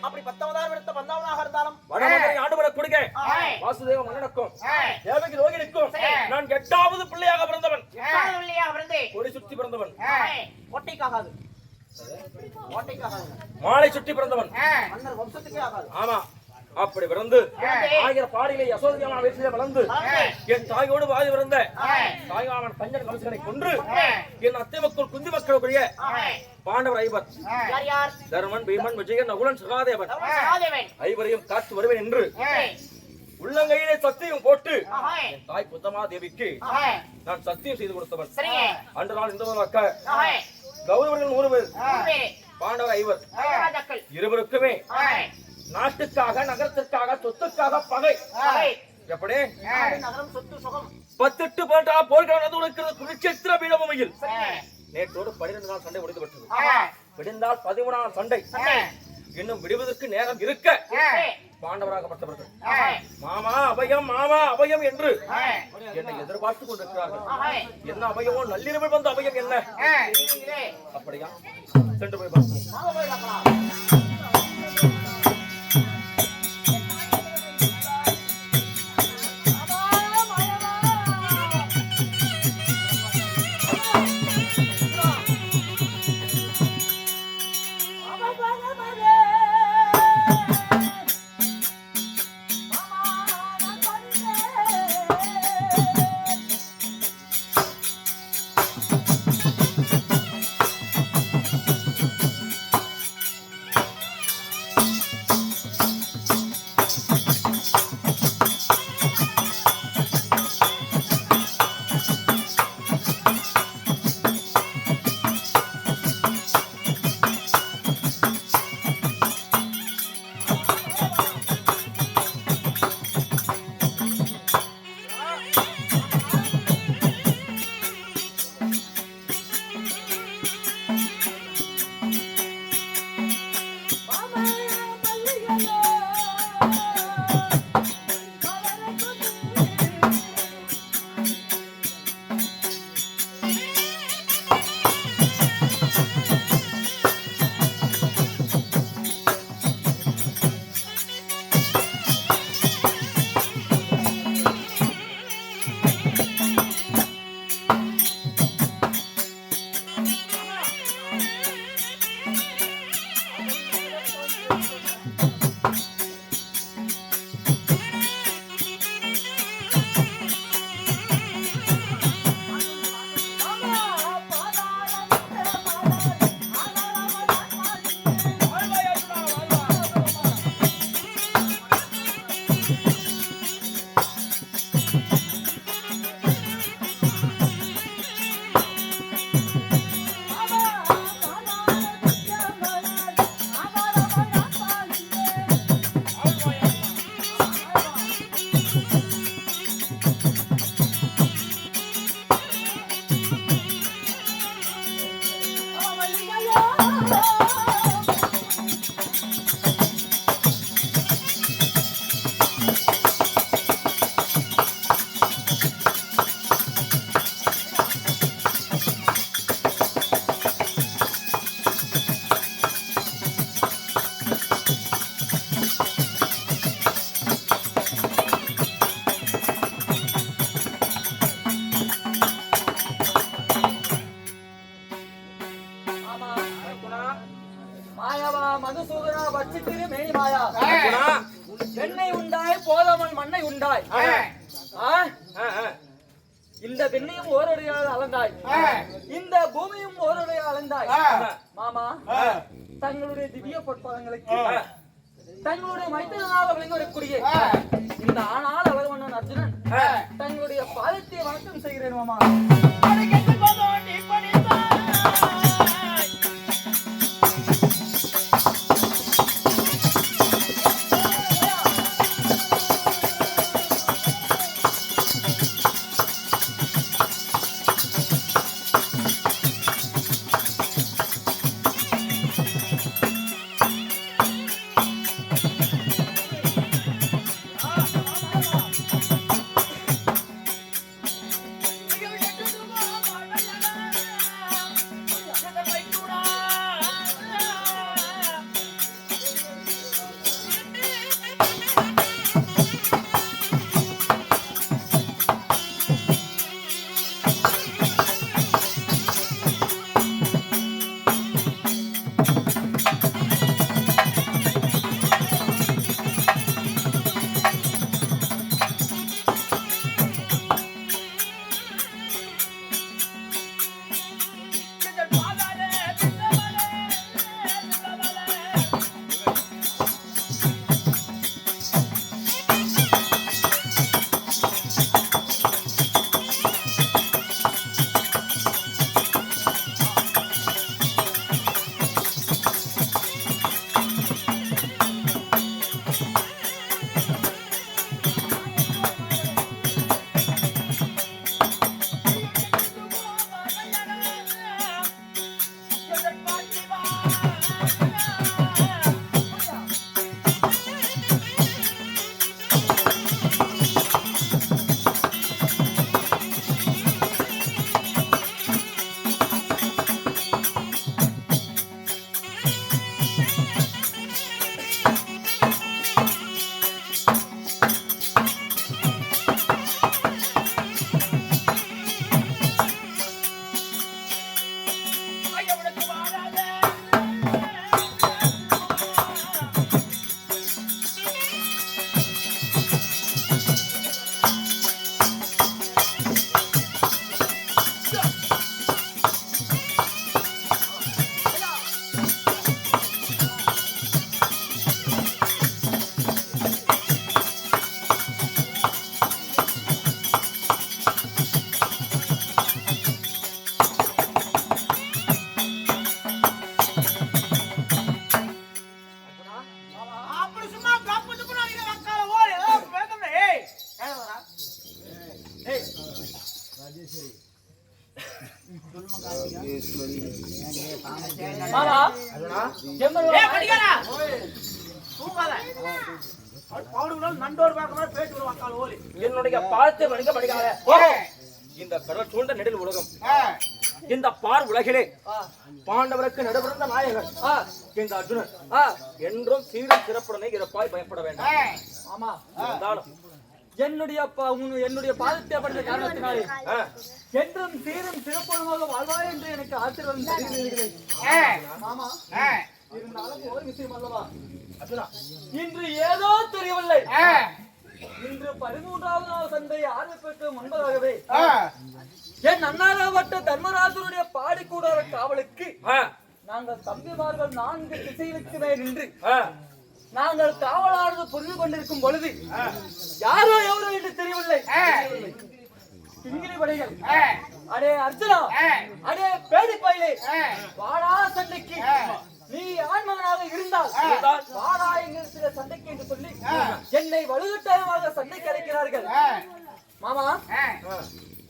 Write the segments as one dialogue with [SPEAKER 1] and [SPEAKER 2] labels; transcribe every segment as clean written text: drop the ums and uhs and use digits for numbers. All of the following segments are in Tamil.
[SPEAKER 1] அப்படி 10வது எடுத்த 12வதாக இருந்தாலும்
[SPEAKER 2] ஆண்டுபட கொடுங்க வாசுதேவ மன்னனுக்கும் தேவகி ரோகிணிக்கும் நான் 8வது பிள்ளையாக பிறந்தவன். கொடி சுற்றி பிறந்தவன்.
[SPEAKER 1] கோட்டைக்காகாது,
[SPEAKER 2] மாலை சுற்றி பிறந்தவன்.
[SPEAKER 1] மன்னர் வம்சத்துக்கே ஆகாது.
[SPEAKER 2] ஆமா, அப்படி பிறந்து ஆயிரம் பாடியிலே யசோதரியான வீட்டிலே வளர்ந்து என் தாயோடு வாதி பிறந்த தாயாமன் பஞ்சன் கம்சனை கொன்று என் அத்தை மக்கள் குந்தி மக்களுடைய பாண்டவர் ஐவர் தர்மன் பீமன் விஜயன் நகுலன் சகாதேவன் ஐவரையும் காத்து வருவேன் என்று உள்ளங்கையிலே சத்தியம் போட்டு என் தாய் புத்தமா தேவிக்கு நான் சத்தியம் செய்து கொடுத்தவன். அன்று நாள் இந்த அக்கா கௌரவர்கள் 100 பேர், பாண்டவர் ஐவர். இருவருக்குமே நாட்டுக்காக நகரத்திற்காக சொத்துக்காக பகை. எப்படி
[SPEAKER 1] நகரம் சொத்து சுகம்
[SPEAKER 2] 18 போன்றா போர்கள் உனக்கு குருட்சேத்திர பீடபூமியில் நேற்றோடு 12 நாள் சண்டை முடிந்து விட்டது. விடிந்தால் 13 நாள் சண்டை. இன்னும் விடுவதற்கு நேரம் இருக்க பாண்டவராகப்பட்டவர்கள் மாமா அபயம் மாமா அபயம் என்று என்னை எதிர்பார்த்துக் கொண்டிருக்கிறார்கள். என்ன அபயமோ நள்ளிரவில் வந்த அபயம் என்ன? அப்படியா? சென்று போய் பார்ப்போம்.
[SPEAKER 3] இந்த பெண்ணையும் ஓரடையால் அளந்தாய், இந்த பூமியும் ஓரடையால் அளந்தாய். மாமா, தங்களுடைய திவ்ய பொற்பாதங்களுக்கு தங்களுடைய மைத்திரனாக விளங்கக்கூடிய இந்த ஆணால் அழகவண்ணன் அர்ஜுனன் தங்களுடைய பாதத்தை வணக்கம் செய்கிறேன். மாமா, மாமா
[SPEAKER 2] அர்ஜுனா
[SPEAKER 3] எம்மனோட
[SPEAKER 1] ஏய் கடிகாரா தூங்காத பாடுகள் நண்டோர் பார்க்க மாதிரி பேச்சு விடுவாங்க கால் ஓலி
[SPEAKER 2] என்னுடைய பார்த்து மனித படிக்காத இந்த கடல் சூழ்ந்த நெடில் உலகம் இந்த பார் உலகிலே பாண்டவருக்கு நடுபிறந்த நாயகன் இந்த அர்ஜுனன் என்றும் சீரும் சிறப்புடனே இறப்பாய் பயப்பட வேண்டாம்.
[SPEAKER 3] ஆமா
[SPEAKER 2] இருந்தாலும்
[SPEAKER 3] என்னுடைய பாதத்தை படுத்த காரணத்தினாலே என்றும் சீரும் சிறப்புமாக வாழ்வாய் என்று எனக்கு ஆசீர்வாதம் செய்கிறீர்கள் மாமா. இருந்தாலும் ஒரு விஷயம் அல்லவா
[SPEAKER 2] அர்ஜுனா,
[SPEAKER 3] இன்று ஏதோ தெரியவில்லை. இன்று 13வது நாள் சண்டை ஆரம்பிப்பதற்கு முன்பதாகவே என் அன்னாரப்பட்ட தர்மராஜனுடைய பாடிக்கூடாத காவலுக்கு நாங்கள் தம்பிமார்கள் 4 திசைகளுக்குமே நின்று நாங்கள் காவலானது புரிந்து கொண்டிருக்கும் பொழுது யாரோ எவரோ என்று தெரியவில்லை கிங்கிலி படைகள் அடே அர்ஜுனா, அடே பேடி பயிலே, வாடா சண்டைக்கு. நீ ஆண்மகனாக இருந்தால் வாடா எங்கள் சண்டைக்கு என்று சொல்லி என்னை வலுக்கட்டாயமாக சண்டைக்கு அழைக்கிறார்கள் மாமா.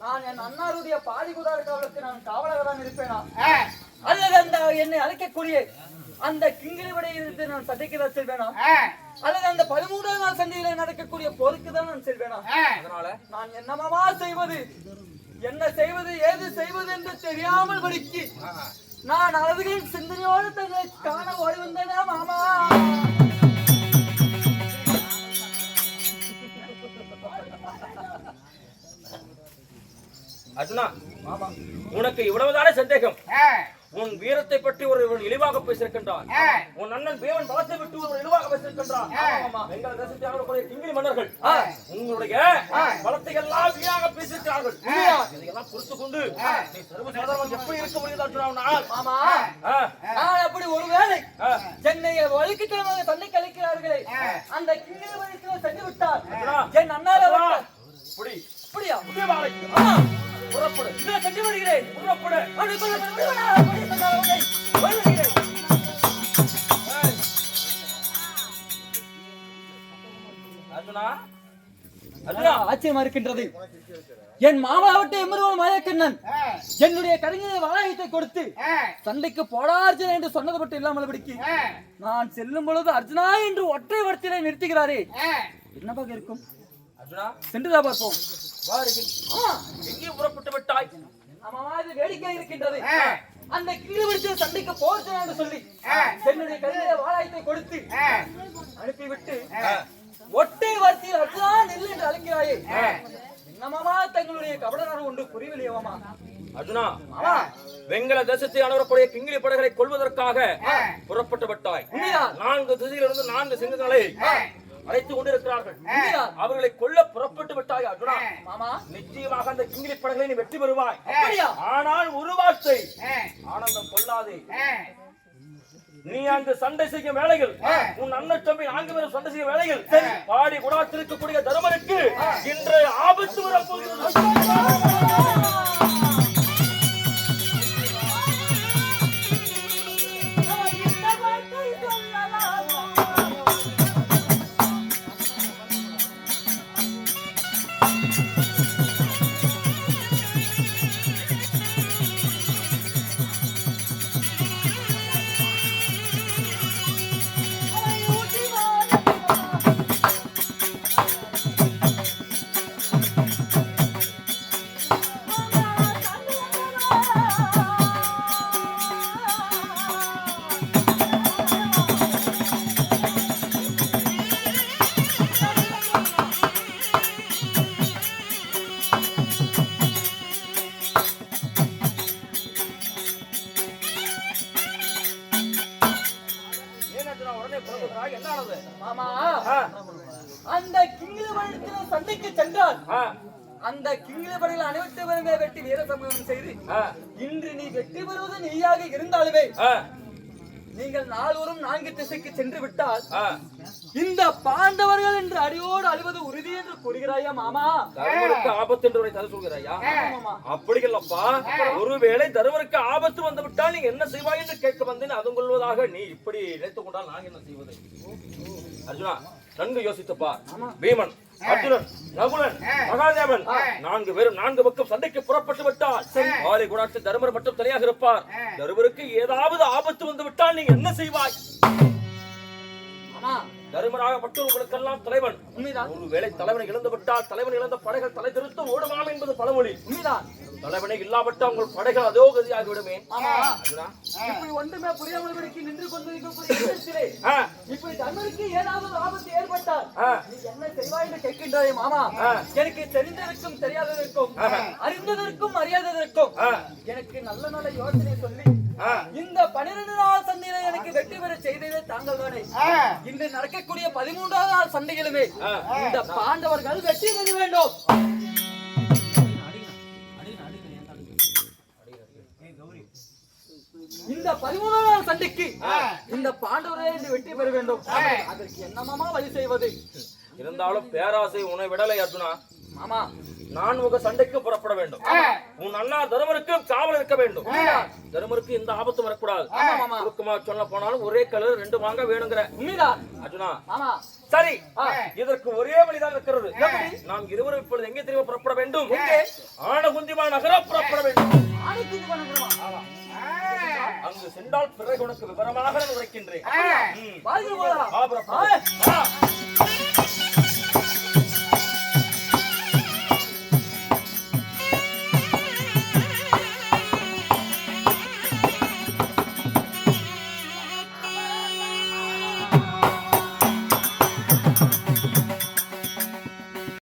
[SPEAKER 3] நான் என் அண்ணாருடைய பாடிகுதார காவலுக்கு நான் காவலராக இருப்பேனா அல்லது அந்த என்னை அழைக்கக்கூடிய அந்த கிங்கிலி படையிலிருந்து நான் சண்டைக்கு செல்வேனா அல்லது அந்த 13வது நாள் சண்டையில நடக்கக்கூடிய போருக்கு தான் நான் செல்வேனா?
[SPEAKER 2] அதனால
[SPEAKER 3] நான் என்னமாமா செய்வது, என்ன செய்வது, ஏது செய்வது என்று தெரியாமல் படிக்கு நான் அளவுகளின் சிந்தனையோடு தங்களை காண ஓடி வந்தேனா மாமா.
[SPEAKER 2] அர்ஜுனா, உனக்கு இவ்வளவுதானே சந்தேகம்? உன் வீரத்தை பற்றி ஒரு இழிவாக பேசியிருக்கின்றான். உன் அண்ணன் பேவன் பலத்தை விட்டு ஒரு இழிவாக பேசியிருக்கின்றான். எங்கள் தேசத்தை ஆளக்கூடிய கிங்கிலி மன்னர்கள் உங்களுடைய பலத்தை எல்லாம் வீணாக பேசியிருக்கிறார்கள். இதையெல்லாம் பொறுத்து கொண்டு நீ சர்வசாதாரணம் எப்படி இருக்க முடியுது அர்ஜுனா?
[SPEAKER 3] மாமா, நான் அப்படி ஒருவேளை என்னை வலிக்கிட்டமாக தன்னை கழிக்கிறார்களே அந்த கிங்கிலி வழிக்கு சென்று விட்டார் என் அண்ணார அப்படியா? புறப்படு, நான் சென்று வருகிறேன். புறப்படு.
[SPEAKER 2] அர்ஜுனா, அர்ஜுனா,
[SPEAKER 3] ஆச்சரியமா இருக்கின்றது. என் மாமாவட்ட எம்மருவன் மாயக்கண்ணன் என்னுடைய கலைஞரை வாழத்தை கொடுத்து சண்டைக்கு போடா அர்ஜுனா என்று சொன்னது மட்டும் இல்லாமல் படிக்கு நான் செல்லும் பொழுது அர்ஜுனா என்று ஒற்றை வர்த்தியை நிறுத்துகிறாரே என்னவாக இருக்கும்?
[SPEAKER 2] அர்ஜுனா,
[SPEAKER 3] சென்றுதான் பார்ப்போம்.
[SPEAKER 2] எங்கே புறப்பட்டு விட்டாய்?
[SPEAKER 3] ஆமாமா, இது வேடிக்கை இருக்கின்றது. அந்த கீழே வச்சு சண்டைக்கு போர்ச்சனா என்று சொல்லி என்னுடைய கையில வாழாயத்தை கொடுத்து அனுப்பிவிட்டு ஒட்டை வார்த்தையில் அர்ஜுனா நெல் என்று அழைக்கிறாயே என்னமாமா தங்களுடைய கபடனான ஒன்று புரியவில்லையாமா?
[SPEAKER 2] அர்ஜுனா, வெங்கல தேசத்தை அனுப்பக்கூடிய கிங்கிலி படைகளை கொள்வதற்காக புறப்பட்டு விட்டாய். 4 திசையிலிருந்து 4 சிங்கங்களை அழைத்துக் கொண்டிருக்கிறார்கள். அவர்களை கொல்ல புறப்பட்டு விட்டாய் அர்ஜுனா.
[SPEAKER 3] மாமா,
[SPEAKER 2] நிச்சயமாக அந்த கிங்கிலி படைகளை நீ வெற்றி பெறுவாய்.
[SPEAKER 3] அப்படியா?
[SPEAKER 2] ஆனால் ஒரு வார்த்தை, ஆனந்தம் கொள்ளாதே. நீ அங்கு சண்டை செய்யும் வேலைகள், உன் அண்ணன் தம்பி 4 பேரும் சண்டை செய்யும் வேலைகள் பாடி குடாத்தில் இருக்கக்கூடிய தர்மருக்கு இன்று ஆபத்து வரப்போகிறது.
[SPEAKER 3] மாமா, அந்த கிங்கிலி படையில் சண்டைக்கு சென்றால் அந்த கிங்கிலி படையில் அனைவற்றை வருமே வெட்டி வீர சமூகம் செய்து இன்று நீ வெற்றி பெறுவது நீயாக இருந்தாலுமே நீங்கள் 4 திசைக்கு சென்று விட்டால் இந்த பாண்டவர்கள் என்று அடியோடு அழுவது உறுதி என்று கூறுகிறாயா மாமா?
[SPEAKER 2] தருமருக்கு ஆபத்து என்று தலை சொல்கிறாயா? அப்படி இல்லப்பா, ஒருவேளை தருமருக்கு ஆபத்து வந்து விட்டால் நீ என்ன செய்வாய் என்று கேட்க வந்தேன். அதுவும் கொள்வதாக நீ இப்படி நினைத்துக் கொண்டால் நான் என்ன செய்வது? அர்ஜுனா, நன்கு யோசித்துப்பா. பீமன் அர்ஜுனன், நகுலன், மகாதேவன் 4 பேரும் 4 பக்கம் சண்டைக்கு புறப்பட்டு விட்டால் ஆலை குடாட்சி தருமர் மட்டும் தனியாக இருப்பார். தருமருக்கு ஏதாவது ஆபத்து வந்து விட்டால் நீ என்ன செய்வாய்?
[SPEAKER 3] ஆமா,
[SPEAKER 2] தருமராகப்பட்டு உங்களுக்கெல்லாம் தலைவன்.
[SPEAKER 3] உண்மைதான்.
[SPEAKER 2] ஒருவேளை தலைவனை இழந்து விட்டால் தலைவன் இழந்த படைகள் தலை திருத்தும் ஓடுமாம் என்பது பழமொழி.
[SPEAKER 3] உண்மைதான்.
[SPEAKER 2] தலைவனை இல்லாவிட்டால் உங்கள் படைகள் அதோ கதியாகிவிடுமே.
[SPEAKER 3] ஆமா,
[SPEAKER 2] அர்ஜுனா,
[SPEAKER 3] இப்படி ஒன்றுமே புரியாமல் நின்று கொண்டிருக்கிறேன். இப்படி தன்மருக்கு ஏதாவது ஒரு ஆபத்து ஏற்பட்டால் நீ என்ன செய்வாய் என்று கேட்கின்றாய் மாமா. எனக்கு தெரிந்ததற்கும் தெரியாததற்கும் அறிந்ததற்கும் அறியாததற்கும் எனக்கு நல்ல நல்ல யோசனை சொல்லி இந்த 12 நாள் சண்டையில எனக்கு வெற்றி பெற செய்ததே தாங்கள் தானே. இன்று நடக்கக்கூடிய 13வது நாள் சண்டைகளுமே இந்த பாண்டவர்கள் வெற்றி பெற வேண்டும். இந்த 13வது நாள் சண்டைக்கு இந்த பாண்டவரே வெற்றி பெற வேண்டும். அதற்கு என்னமாமா வழி செய்வது?
[SPEAKER 2] இருந்தாலும் பேராசை உன்னை விடலை அர்ஜுனா.
[SPEAKER 3] மாமா,
[SPEAKER 2] நான் உங்க சண்டைக்கு புறப்பட வேண்டும். உன் அண்ணா தருமருக்கு காவல் இருக்க வேண்டும். தருமருக்கு இந்த ஆபத்து வரக்கூடாது. சுருக்கமா சொல்ல போனாலும் ஒரே கலர் 2 மாங்க வேணுங்கிற
[SPEAKER 3] உண்மைதான்
[SPEAKER 2] அர்ஜுனா.
[SPEAKER 3] ஆமா,
[SPEAKER 2] சரி, இதற்கு ஒரே வழிதான் இருக்கிறது. நாம் இருவரும் இப்பொழுது எங்கே தெரியும் புறப்பட வேண்டும்? ஆனகுந்திமா நகரம் புறப்பட வேண்டும். அங்கு சென்றால் பிறகு உனக்கு விவரமாக நான் உரைக்கின்றேன்.